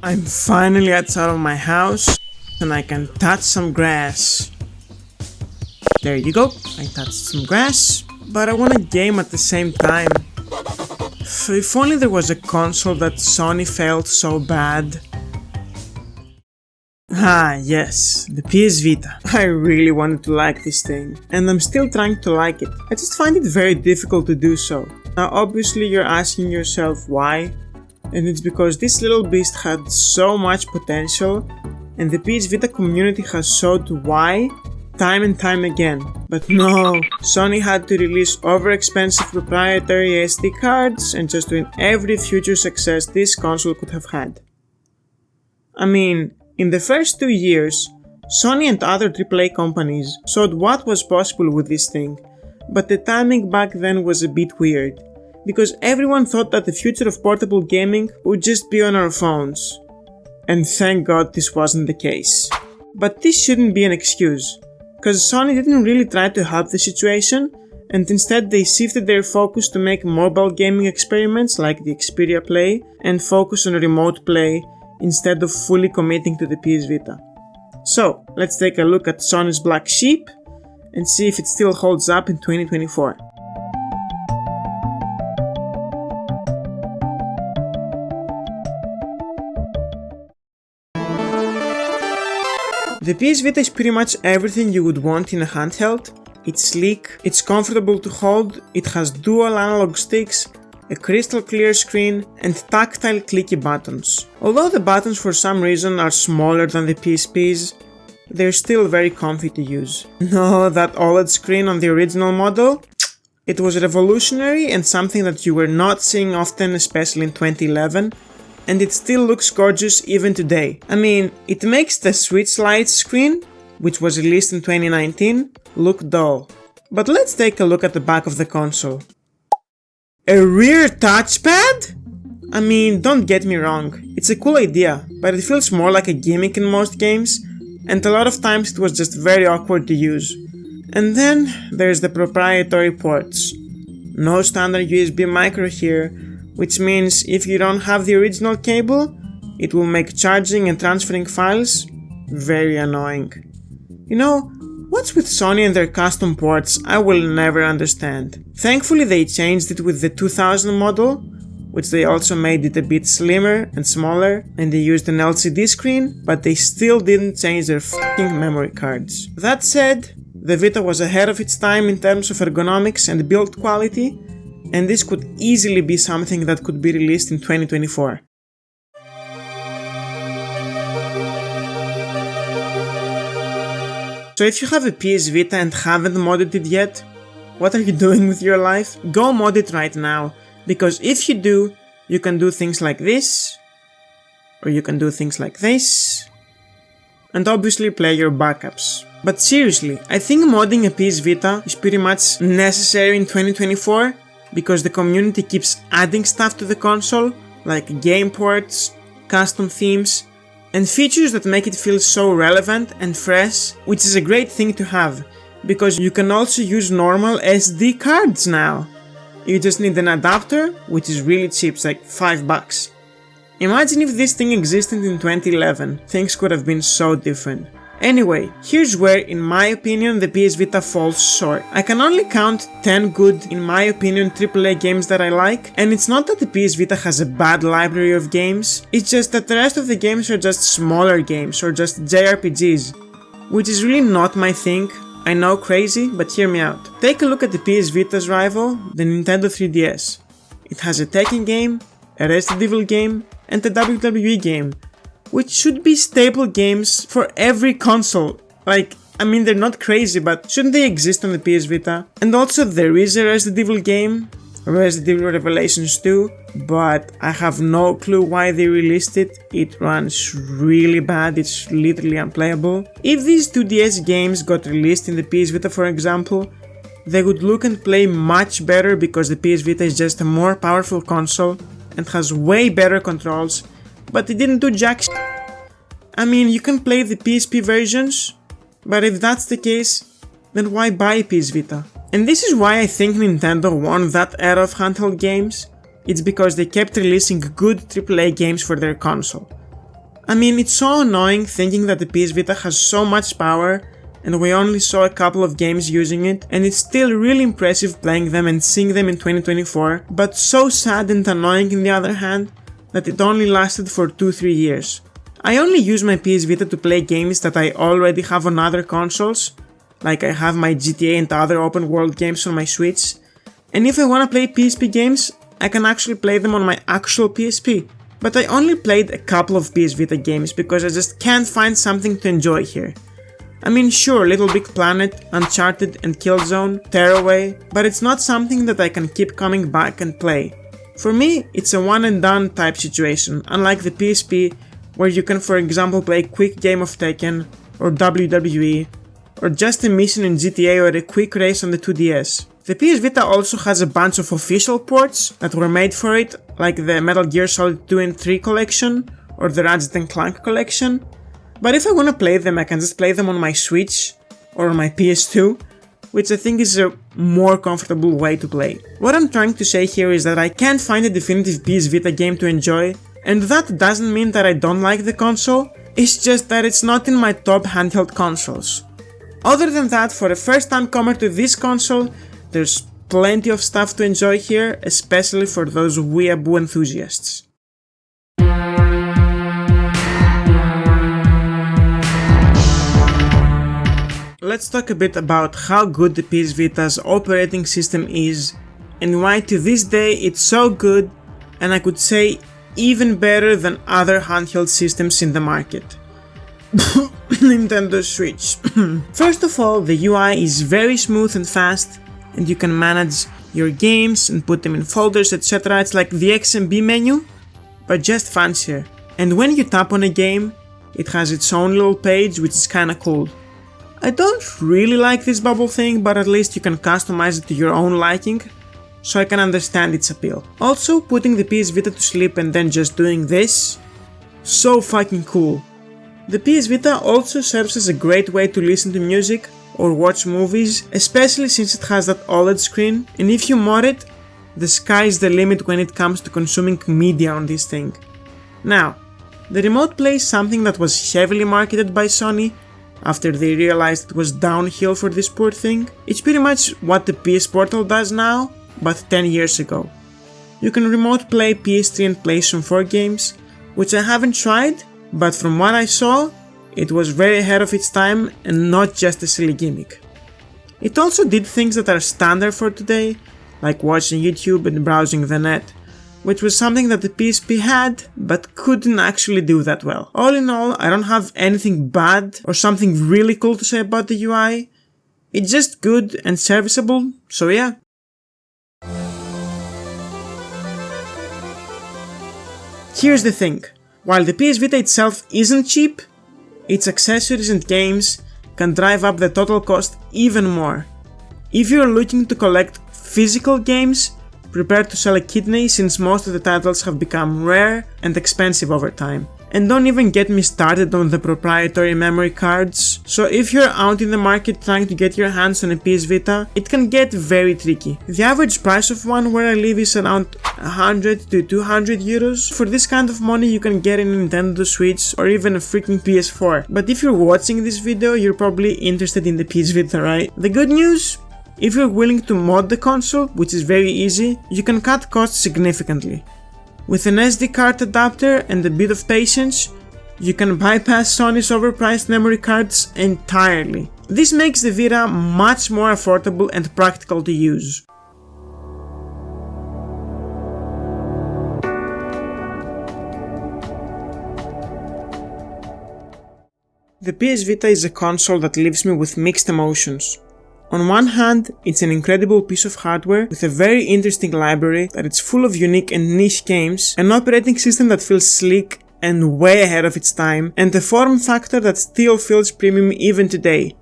I'm finally outside of my house and I can touch some grass. There you go, I touched some grass, but I want a game at the same time. If only there was a console that Sony failed so bad. Ah yes, the PS Vita. I really wanted to like this thing, and I'm still trying to like it. I just find it very difficult to do so. Now obviously you're asking yourself why, and it's because this little beast had so much potential, and the PS Vita community has showed why time and time again. But no, Sony had to release over-expensive proprietary SD cards and just ruin every future success this console could have had. I mean, in the first 2 years, Sony and other AAA companies showed what was possible with this thing, but the timing back then was a bit weird, because everyone thought that the future of portable gaming would just be on our phones. And thank God this wasn't the case. But this shouldn't be an excuse, because Sony didn't really try to help the situation, and instead they shifted their focus to make mobile gaming experiments like the Xperia Play and focus on remote play instead of fully committing to the PS Vita. So, let's take a look at Sony's black sheep and see if it still holds up in 2024. The PS Vita is pretty much everything you would want in a handheld. It's sleek, it's comfortable to hold, it has dual analog sticks, a crystal clear screen, and tactile clicky buttons. Although the buttons for some reason are smaller than the PSP's, they're still very comfy to use. No, that OLED screen on the original model? It was revolutionary and something that you were not seeing often, especially in 2011. And it still looks gorgeous even today. I mean, it makes the Switch Lite screen, which was released in 2019, look dull. But let's take a look at the back of the console. A rear touchpad? I mean, don't get me wrong, it's a cool idea, but it feels more like a gimmick in most games, and a lot of times it was just very awkward to use. And then there's the proprietary ports. No standard USB micro here, which means if you don't have the original cable, it will make charging and transferring files very annoying. You know, what's with Sony and their custom ports I will never understand. Thankfully they changed it with the 2000 model, which they also made it a bit slimmer and smaller, and they used an LCD screen, but they still didn't change their f***ing memory cards. That said, the Vita was ahead of its time in terms of ergonomics and build quality, and this could easily be something that could be released in 2024. So if you have a PS Vita and haven't modded it yet, what are you doing with your life? Go mod it right now, because if you do, you can do things like this, or you can do things like this, and obviously play your backups. But seriously, I think modding a PS Vita is pretty much necessary in 2024, because the community keeps adding stuff to the console, like game ports, custom themes, and features that make it feel so relevant and fresh, which is a great thing to have, because you can also use normal SD cards now. You just need an adapter, which is really cheap, it's like $5. Imagine if this thing existed in 2011, things could have been so different. Anyway, here's where, in my opinion, the PS Vita falls short. I can only count 10 good, in my opinion, AAA games that I like, and it's not that the PS Vita has a bad library of games, it's just that the rest of the games are just smaller games or just JRPGs, which is really not my thing. I know, crazy, but hear me out. Take a look at the PS Vita's rival, the Nintendo 3DS. It has a Tekken game, a Resident Evil game, and a WWE game, which should be staple games for every console. Like, I mean, they're not crazy, but shouldn't they exist on the PS Vita? And also there is a Resident Evil game, Resident Evil Revelations 2, but I have no clue why they released it. It runs really bad, it's literally unplayable. If these 2DS games got released in the PS Vita, for example, they would look and play much better because the PS Vita is just a more powerful console and has way better controls, but it didn't do jack shit. I mean, you can play the PSP versions, but if that's the case, then why buy a PS Vita? And this is why I think Nintendo won that era of handheld games. It's because they kept releasing good AAA games for their console. I mean, it's so annoying thinking that the PS Vita has so much power and we only saw a couple of games using it, and it's still really impressive playing them and seeing them in 2024, but so sad and annoying on the other hand that it only lasted for 2-3 years. I only use my PS Vita to play games that I already have on other consoles, like I have my GTA and other open world games on my Switch, and if I wanna play PSP games, I can actually play them on my actual PSP. But I only played a couple of PS Vita games because I just can't find something to enjoy here. I mean, sure, Little Big Planet, Uncharted and Killzone, Tearaway, but it's not something that I can keep coming back and play. For me, it's a one and done type situation, unlike the PSP, where you can for example play a quick game of Tekken, or WWE, or just a mission in GTA or a quick race on the 2DS. The PS Vita also has a bunch of official ports that were made for it, like the Metal Gear Solid 2 and 3 collection, or the Ratchet & Clank collection. But if I wanna play them, I can just play them on my Switch or on my PS2, which I think is a more comfortable way to play. What I'm trying to say here is that I can't find a definitive PS Vita game to enjoy, and that doesn't mean that I don't like the console, it's just that it's not in my top handheld consoles. Other than that, for a first-time comer to this console, there's plenty of stuff to enjoy here, especially for those weeaboo enthusiasts. Let's talk a bit about how good the PS Vita's operating system is and why to this day it's so good, and I could say even better than other handheld systems in the market. Nintendo Switch. First of all, the UI is very smooth and fast, and you can manage your games and put them in folders, etc. It's like the XMB menu, but just fancier. And when you tap on a game, it has its own little page, which is kinda cool. I don't really like this bubble thing, but at least you can customize it to your own liking, so I can understand its appeal. Also, putting the PS Vita to sleep and then just doing this, so fucking cool. The PS Vita also serves as a great way to listen to music or watch movies, especially since it has that OLED screen, and if you mod it, the sky's the limit when it comes to consuming media on this thing. Now, the Remote Play is something that was heavily marketed by Sony after they realized it was downhill for this poor thing. It's pretty much what the PS Portal does now, but 10 years ago. You can remote play PS3 and PlayStation 4 games, which I haven't tried, but from what I saw, it was very ahead of its time and not just a silly gimmick. It also did things that are standard for today, like watching YouTube and browsing the net, which was something that the PSP had, but couldn't actually do that well. All in all, I don't have anything bad or something really cool to say about the UI. It's just good and serviceable, so yeah. Here's the thing, while the PS Vita itself isn't cheap, its accessories and games can drive up the total cost even more. If you're looking to collect physical games, prepare to sell a kidney since most of the titles have become rare and expensive over time. And don't even get me started on the proprietary memory cards, so if you're out in the market trying to get your hands on a PS Vita, it can get very tricky. The average price of one where I live is around 100 to 200 euros. For this kind of money you can get a Nintendo Switch or even a freaking PS4. But if you're watching this video, you're probably interested in the PS Vita, right? The good news? If you're willing to mod the console, which is very easy, you can cut costs significantly. With an SD card adapter and a bit of patience, you can bypass Sony's overpriced memory cards entirely. This makes the Vita much more affordable and practical to use. The PS Vita is a console that leaves me with mixed emotions. On one hand, it's an incredible piece of hardware with a very interesting library that it's full of unique and niche games, an operating system that feels sleek and way ahead of its time, and a form factor that still feels premium even today.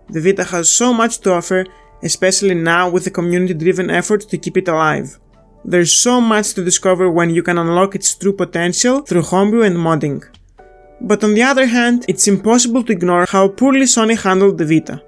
The Vita has so much to offer, especially now with the community-driven effort to keep it alive. There's so much to discover when you can unlock its true potential through homebrew and modding. But on the other hand, it's impossible to ignore how poorly Sony handled the Vita.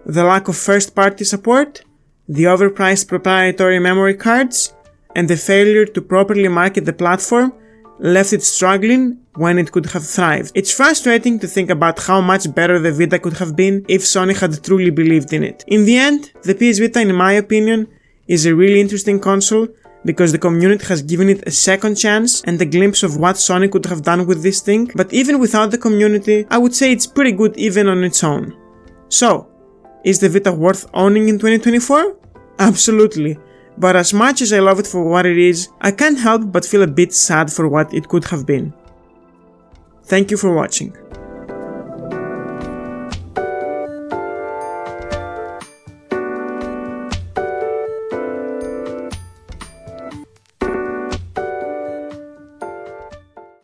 The lack of first-party support, the overpriced proprietary memory cards, and the failure to properly market the platform left it struggling when it could have thrived. It's frustrating to think about how much better the Vita could have been if Sony had truly believed in it. In the end, the PS Vita, in my opinion, is a really interesting console because the community has given it a second chance and a glimpse of what Sony could have done with this thing, but even without the community, I would say it's pretty good even on its own. So, is the Vita worth owning in 2024? Absolutely. But as much as I love it for what it is, I can't help but feel a bit sad for what it could have been. Thank you for watching.